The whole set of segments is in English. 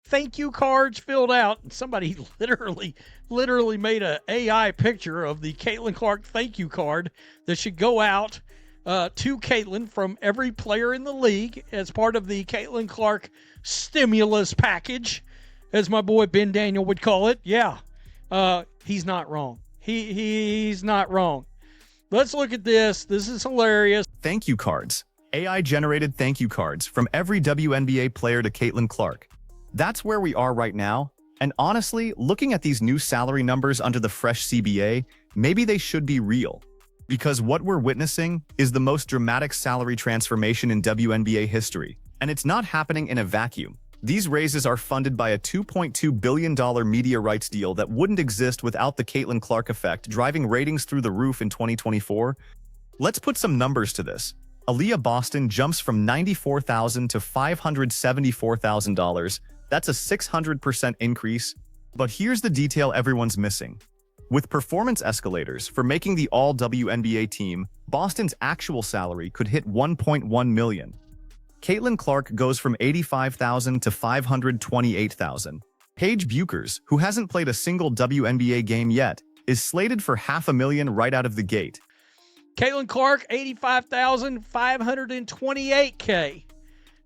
thank you cards filled out. And somebody literally made an AI picture of the Caitlin Clark thank you card that should go out to Caitlin from every player in the league as part of the Caitlin Clark stimulus package, as my boy Ben Daniel would call it. Yeah, he's not wrong. He's not wrong. Let's look at this. This is hilarious. Thank you cards. AI-generated thank you cards from every WNBA player to Caitlin Clark. That's where we are right now. And honestly, looking at these new salary numbers under the fresh CBA, maybe they should be real. Because what we're witnessing is the most dramatic salary transformation in WNBA history. And it's not happening in a vacuum. These raises are funded by a $2.2 billion media rights deal that wouldn't exist without the Caitlin Clark effect, driving ratings through the roof in 2024. Let's put some numbers to this. Aliyah Boston jumps from $94,000 to $574,000. That's a 600% increase. But here's the detail everyone's missing. With performance escalators for making the all-WNBA team, Boston's actual salary could hit $1.1 million. Caitlin Clark goes from $85,000 to $528,000. Paige Buchers, who hasn't played a single WNBA game yet, is slated for $500,000 right out of the gate. Caitlin Clark, $85,528K.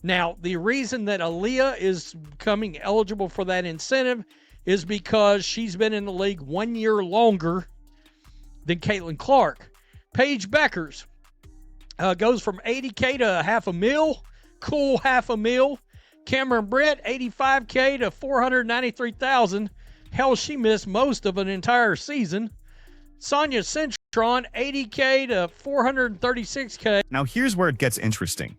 Now, the reason that Aliyah is becoming eligible for that incentive is because she's been in the league 1 year longer than Caitlin Clark. Paige Buchers goes from $80K to $500,000. Cool, $500,000. Cameron Brett, $85K to $493,000. Hell, she missed most of an entire season. Sonia Cintron, $80K to $436K. Now here's where it gets interesting.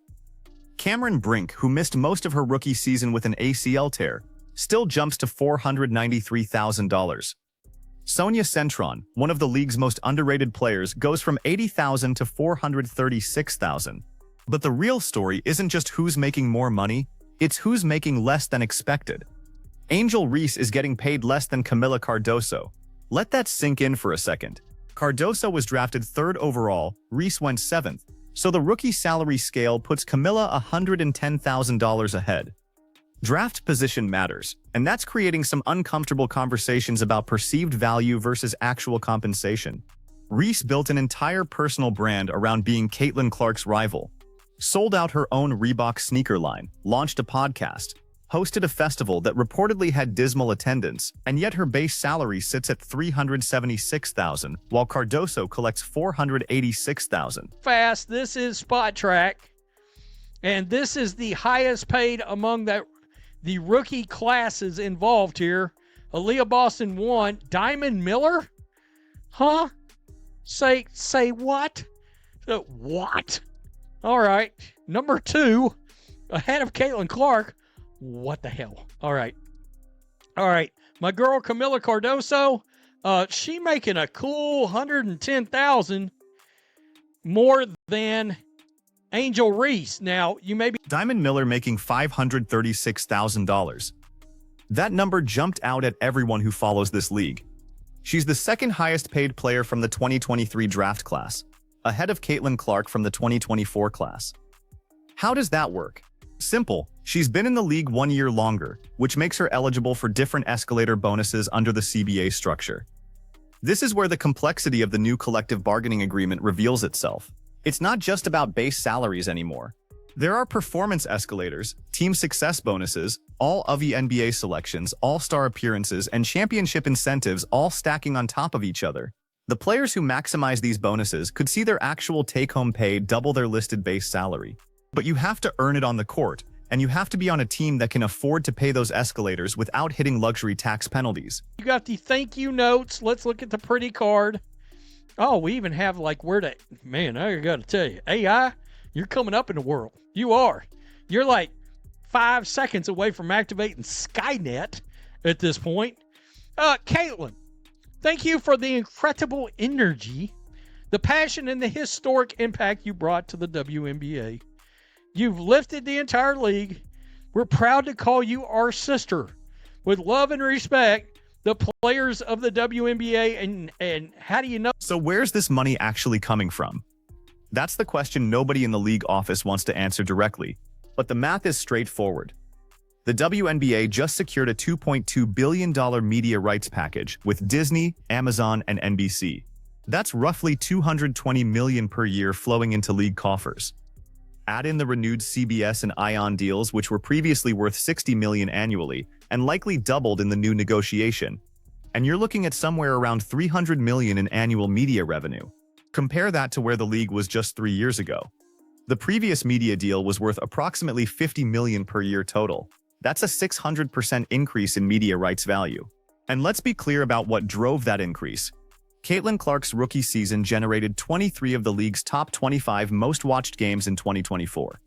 Cameron Brink, who missed most of her rookie season with an ACL tear, still jumps to $493,000. Sonia Cintron, one of the league's most underrated players, goes from $80,000 to $436,000. But the real story isn't just who's making more money, it's who's making less than expected. Angel Reese is getting paid less than Camila Cardoso. Let that sink in for a second. Cardoso was drafted 3rd overall, Reese went 7th, so the rookie salary scale puts Camila $110,000 ahead. Draft position matters, and that's creating some uncomfortable conversations about perceived value versus actual compensation. Reese built an entire personal brand around being Caitlin Clark's rival, sold out her own Reebok sneaker line, launched a podcast, hosted a festival that reportedly had dismal attendance, and yet her base salary sits at $376,000, while Cardoso collects $486,000. Fast, this is Spot Track, and this is the highest paid among the rookie classes involved here. Aliyah Boston 1. Diamond Miller? Huh? Say what? What? All right. Number 2, ahead of Caitlin Clark. What the hell? All right. My girl Camila Cardoso, she making a cool $110,000 more than Angel Reese. Now, you may be... Diamond Miller making $536,000. That number jumped out at everyone who follows this league. She's the second highest paid player from the 2023 draft class, ahead of Caitlin Clark from the 2024 class. How does that work? Simple. She's been in the league 1 year longer, which makes her eligible for different escalator bonuses under the CBA structure. This is where the complexity of the new collective bargaining agreement reveals itself. It's not just about base salaries anymore. There are performance escalators, team success bonuses, all WNBA selections, all-star appearances, and championship incentives all stacking on top of each other. The players who maximize these bonuses could see their actual take-home pay double their listed base salary. But you have to earn it on the court, and you have to be on a team that can afford to pay those escalators without hitting luxury tax penalties. You got the thank you notes. Let's look at the pretty card. Oh, we even have like where to... Man, I got to tell you, AI, you're coming up in the world. You are. You're like 5 seconds away from activating Skynet at this point. Caitlin, thank you for the incredible energy, the passion, and the historic impact you brought to the WNBA. You've lifted the entire league. We're proud to call you our sister. With love and respect, the players of the WNBA, and how do you know? So where's this money actually coming from? That's the question nobody in the league office wants to answer directly, but the math is straightforward. The WNBA just secured a $2.2 billion media rights package with Disney, Amazon, and NBC. That's roughly $220 million per year flowing into league coffers. Add in the renewed CBS and ION deals, which were previously worth $60 million annually and likely doubled in the new negotiation, and you're looking at somewhere around $300 million in annual media revenue. Compare that to where the league was just 3 years ago. The previous media deal was worth approximately $50 million per year total. That's a 600% increase in media rights value. And let's be clear about what drove that increase. Caitlin Clark's rookie season generated 23 of the league's top 25 most-watched games in 2024.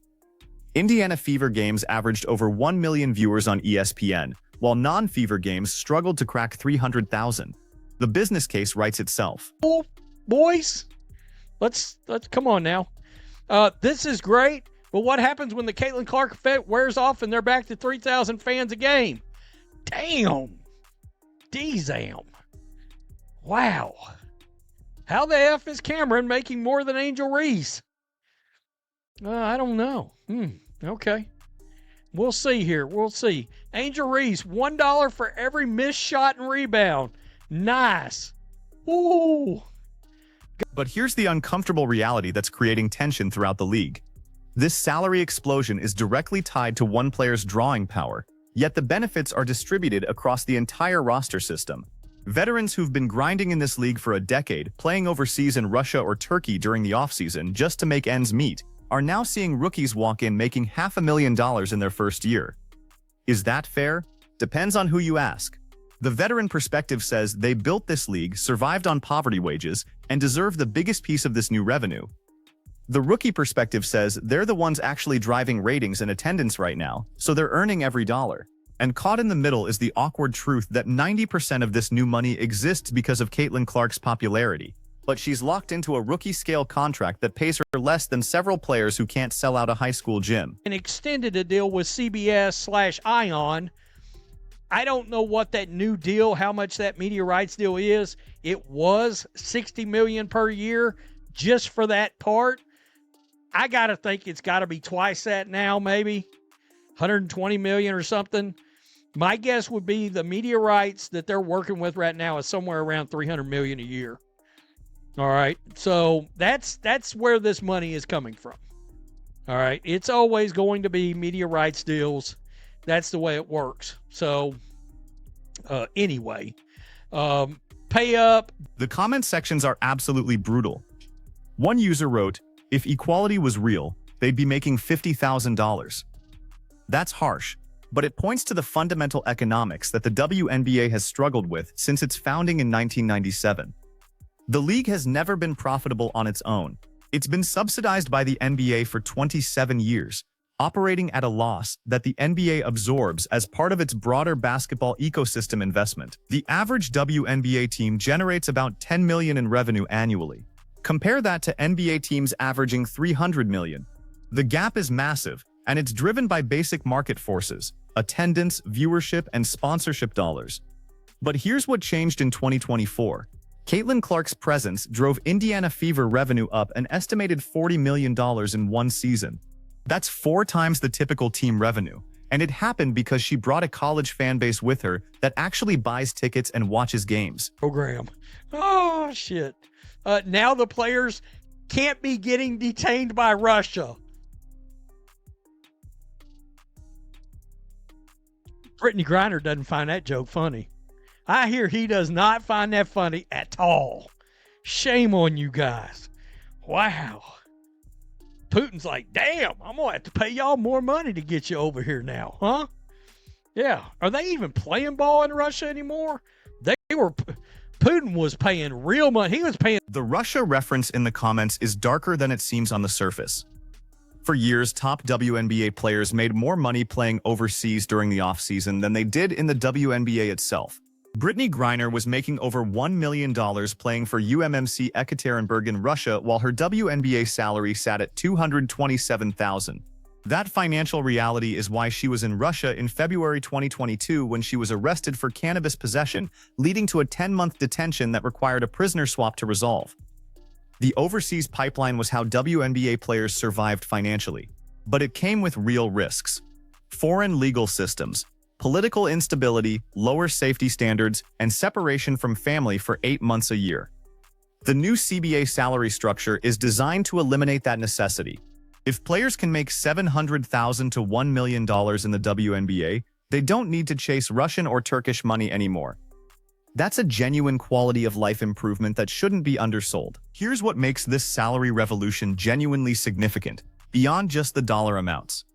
Indiana Fever games averaged over 1 million viewers on ESPN, while non-Fever games struggled to crack 300,000. The business case writes itself. Oh, boys, let's come on now. This is great, but what happens when the Caitlin Clark effect wears off and they're back to 3,000 fans a game? Damn. D-zam. Wow. How the F is Cameron making more than Angel Reese? I don't know. Okay. We'll see here. We'll see. Angel Reese, $1 for every missed shot and rebound. Nice. Ooh. But here's the uncomfortable reality that's creating tension throughout the league. This salary explosion is directly tied to one player's drawing power, yet the benefits are distributed across the entire roster system. Veterans who've been grinding in this league for a decade, playing overseas in Russia or Turkey during the offseason just to make ends meet, are now seeing rookies walk in making $500,000 in their first year. Is that fair? Depends on who you ask. The veteran perspective says they built this league, survived on poverty wages, and deserve the biggest piece of this new revenue. The rookie perspective says they're the ones actually driving ratings and attendance right now, so they're earning every dollar. And caught in the middle is the awkward truth that 90% of this new money exists because of Caitlin Clark's popularity. But she's locked into a rookie-scale contract that pays her less than several players who can't sell out a high school gym. And extended a deal with CBS/ION. I don't know what that new deal, how much that media rights deal is. It was $60 million per year just for that part. I got to think it's got to be twice that now, maybe $120 million or something. My guess would be the media rights that they're working with right now is somewhere around $300 million a year. All right, so that's where this money is coming from. All right, it's always going to be media rights deals. That's the way it works. So anyway, pay up. The comment sections are absolutely brutal. One user wrote, "If equality was real, they'd be making $50,000. That's harsh, but it points to the fundamental economics that the WNBA has struggled with since its founding in 1997. The league has never been profitable on its own. It's been subsidized by the NBA for 27 years, operating at a loss that the NBA absorbs as part of its broader basketball ecosystem investment. The average WNBA team generates about $10 million in revenue annually. Compare that to NBA teams averaging $300 million. The gap is massive, and it's driven by basic market forces: attendance, viewership, and sponsorship dollars. But here's what changed in 2024. Caitlin Clark's presence drove Indiana Fever revenue up an estimated $40 million in one season. That's 4 times the typical team revenue, and it happened because she brought a college fan base with her that actually buys tickets and watches games. Program. Oh, shit. Now the players can't be getting detained by Russia. Brittany Griner doesn't find that joke funny. I hear he does not find that funny at all. Shame on you guys. Wow. Putin's like, damn, I'm going to have to pay y'all more money to get you over here now, huh? Yeah. Are they even playing ball in Russia anymore? Putin was paying real money. He was paying. The Russia reference in the comments is darker than it seems on the surface. For years, top WNBA players made more money playing overseas during the offseason than they did in the WNBA itself. Brittany Griner was making over $1 million playing for UMMC Ekaterinburg in Russia, while her WNBA salary sat at $227,000. That financial reality is why she was in Russia in February 2022 when she was arrested for cannabis possession, leading to a 10-month detention that required a prisoner swap to resolve. The overseas pipeline was how WNBA players survived financially, but it came with real risks. Foreign legal systems, political instability, lower safety standards, and separation from family for 8 months a year. The new CBA salary structure is designed to eliminate that necessity. If players can make $700,000 to $1 million in the WNBA, they don't need to chase Russian or Turkish money anymore. That's a genuine quality of life improvement that shouldn't be undersold. Here's what makes this salary revolution genuinely significant, beyond just the dollar amounts.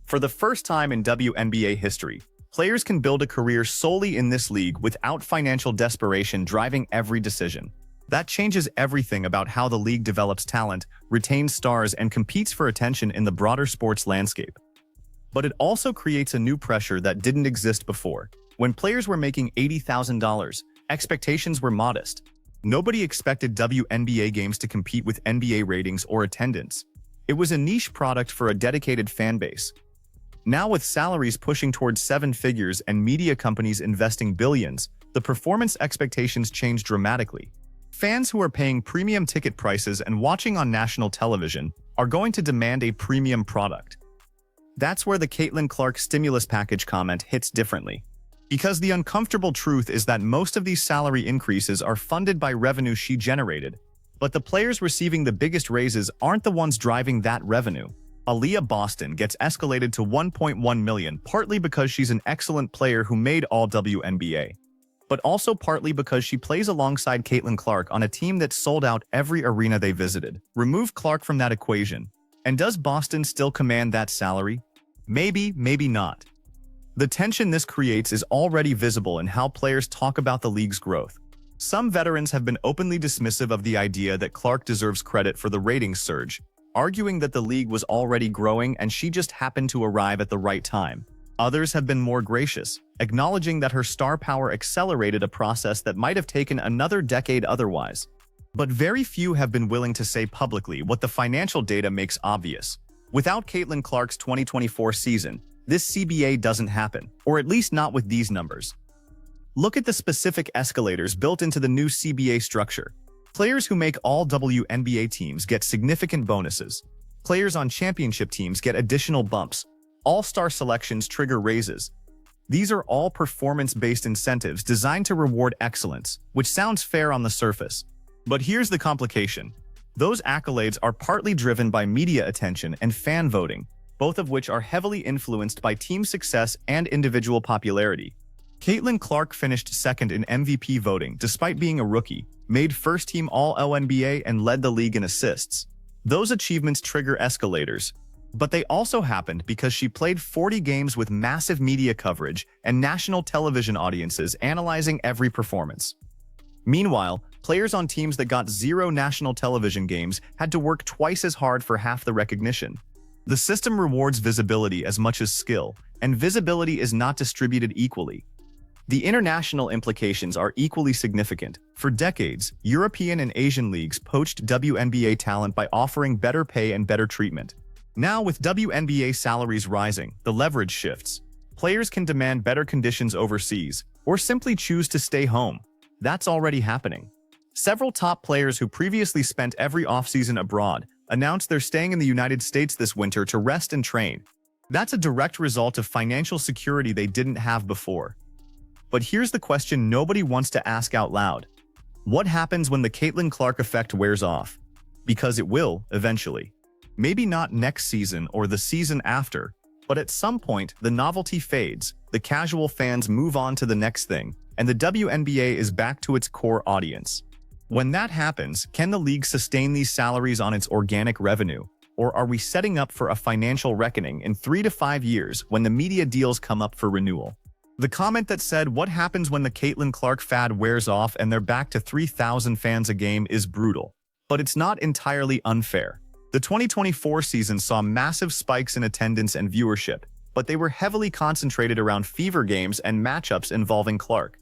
For the first time in WNBA history, players can build a career solely in this league without financial desperation driving every decision. That changes everything about how the league develops talent, retains stars, and competes for attention in the broader sports landscape. But it also creates a new pressure that didn't exist before. When players were making $80,000, expectations were modest. Nobody expected WNBA games to compete with NBA ratings or attendance. It was a niche product for a dedicated fan base. Now, with salaries pushing towards 7 figures and media companies investing billions, the performance expectations change dramatically. Fans who are paying premium ticket prices and watching on national television are going to demand a premium product. That's where the Caitlin Clark stimulus package comment hits differently. Because the uncomfortable truth is that most of these salary increases are funded by revenue she generated, but the players receiving the biggest raises aren't the ones driving that revenue. Aliyah Boston gets escalated to $1.1 million partly because she's an excellent player who made all WNBA, but also partly because she plays alongside Caitlin Clark on a team that sold out every arena they visited. Remove Clark from that equation, and does Boston still command that salary? Maybe, maybe not. The tension this creates is already visible in how players talk about the league's growth. Some veterans have been openly dismissive of the idea that Clark deserves credit for the ratings surge, arguing that the league was already growing and she just happened to arrive at the right time. Others have been more gracious, acknowledging that her star power accelerated a process that might have taken another decade otherwise. But very few have been willing to say publicly what the financial data makes obvious. Without Caitlin Clark's 2024 season, this CBA doesn't happen, or at least not with these numbers. Look at the specific escalators built into the new CBA structure. Players who make all WNBA teams get significant bonuses. Players on championship teams get additional bumps. All-star selections trigger raises. These are all performance-based incentives designed to reward excellence, which sounds fair on the surface. But here's the complication. Those accolades are partly driven by media attention and fan voting, both of which are heavily influenced by team success and individual popularity. Caitlin Clark finished second in MVP voting despite being a rookie, made first-team All-WNBA, and led the league in assists. Those achievements trigger escalators, but they also happened because she played 40 games with massive media coverage and national television audiences analyzing every performance. Meanwhile, players on teams that got 0 national television games had to work twice as hard for half the recognition. The system rewards visibility as much as skill, and visibility is not distributed equally. The international implications are equally significant. For decades, European and Asian leagues poached WNBA talent by offering better pay and better treatment. Now, with WNBA salaries rising, the leverage shifts. Players can demand better conditions overseas, or simply choose to stay home. That's already happening. Several top players who previously spent every offseason abroad announced they're staying in the United States this winter to rest and train. That's a direct result of financial security they didn't have before. But here's the question nobody wants to ask out loud. What happens when the Caitlin Clark effect wears off? Because it will, eventually. Maybe not next season or the season after, but at some point, the novelty fades, the casual fans move on to the next thing, and the WNBA is back to its core audience. When that happens, can the league sustain these salaries on its organic revenue? Or are we setting up for a financial reckoning in 3 to 5 years when the media deals come up for renewal? The comment that said, "What happens when the Caitlin Clark fad wears off and they're back to 3,000 fans a game," is brutal. But it's not entirely unfair. The 2024 season saw massive spikes in attendance and viewership, but they were heavily concentrated around fever games and matchups involving Clark.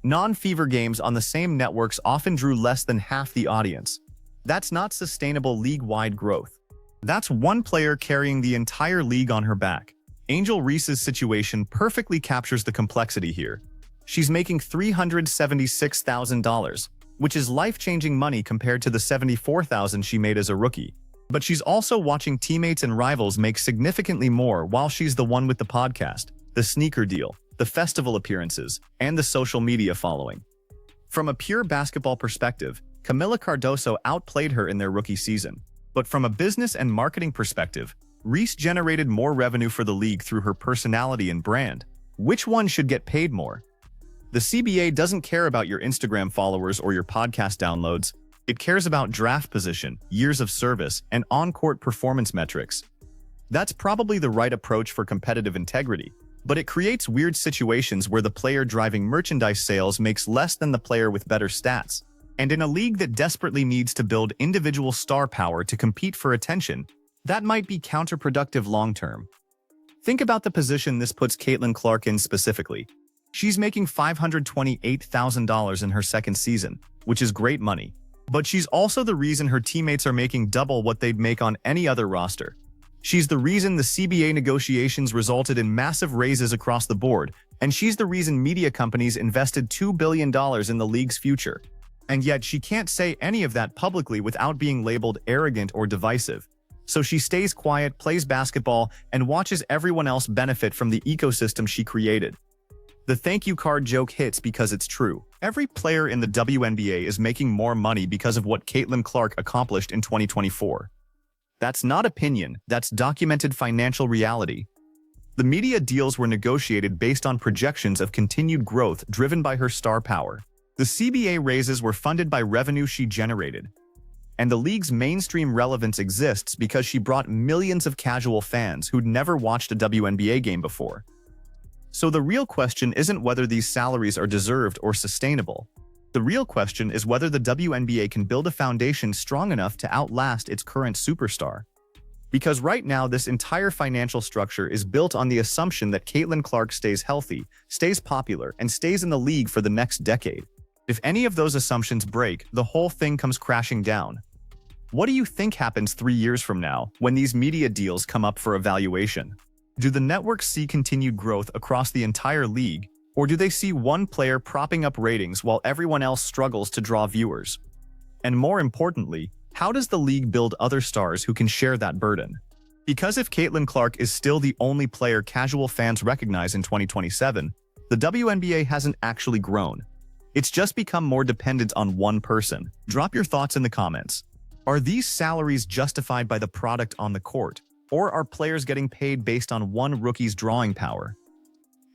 Non-fever games on the same networks often drew less than half the audience. That's not sustainable league-wide growth. That's one player carrying the entire league on her back. Angel Reese's situation perfectly captures the complexity here. She's making $376,000, which is life-changing money compared to the $74,000 she made as a rookie. But she's also watching teammates and rivals make significantly more while she's the one with the podcast, the sneaker deal, the festival appearances, and the social media following. From a pure basketball perspective, Camila Cardoso outplayed her in their rookie season. But from a business and marketing perspective, Reese generated more revenue for the league through her personality and brand. Which one should get paid more? The CBA doesn't care about your Instagram followers or your podcast downloads. It cares about draft position, years of service, and on-court performance metrics. That's probably the right approach for competitive integrity, but it creates weird situations where the player driving merchandise sales makes less than the player with better stats. And in a league that desperately needs to build individual star power to compete for attention, that might be counterproductive long-term. Think about the position this puts Caitlin Clark in specifically. She's making $528,000 in her second season, which is great money. But she's also the reason her teammates are making double what they'd make on any other roster. She's the reason the CBA negotiations resulted in massive raises across the board, and she's the reason media companies invested $2 billion in the league's future. And yet she can't say any of that publicly without being labeled arrogant or divisive. So she stays quiet, plays basketball, and watches everyone else benefit from the ecosystem she created. The thank you card joke hits because it's true. Every player in the WNBA is making more money because of what Caitlin Clark accomplished in 2024. That's not opinion, that's documented financial reality. The media deals were negotiated based on projections of continued growth driven by her star power. The CBA raises were funded by revenue she generated. And the league's mainstream relevance exists because she brought millions of casual fans who'd never watched a WNBA game before. So the real question isn't whether these salaries are deserved or sustainable. The real question is whether the WNBA can build a foundation strong enough to outlast its current superstar. Because right now, this entire financial structure is built on the assumption that Caitlin Clark stays healthy, stays popular, and stays in the league for the next decade. If any of those assumptions break, the whole thing comes crashing down. What do you think happens 3 years from now when these media deals come up for evaluation? Do the networks see continued growth across the entire league, or do they see one player propping up ratings while everyone else struggles to draw viewers? And more importantly, how does the league build other stars who can share that burden? Because if Caitlin Clark is still the only player casual fans recognize in 2027, the WNBA hasn't actually grown. It's just become more dependent on one person. Drop your thoughts in the comments. Are these salaries justified by the product on the court? Or are players getting paid based on one rookie's drawing power?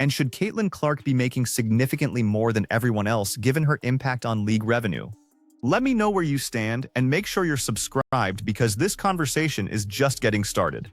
And should Caitlin Clark be making significantly more than everyone else given her impact on league revenue? Let me know where you stand and make sure you're subscribed because this conversation is just getting started.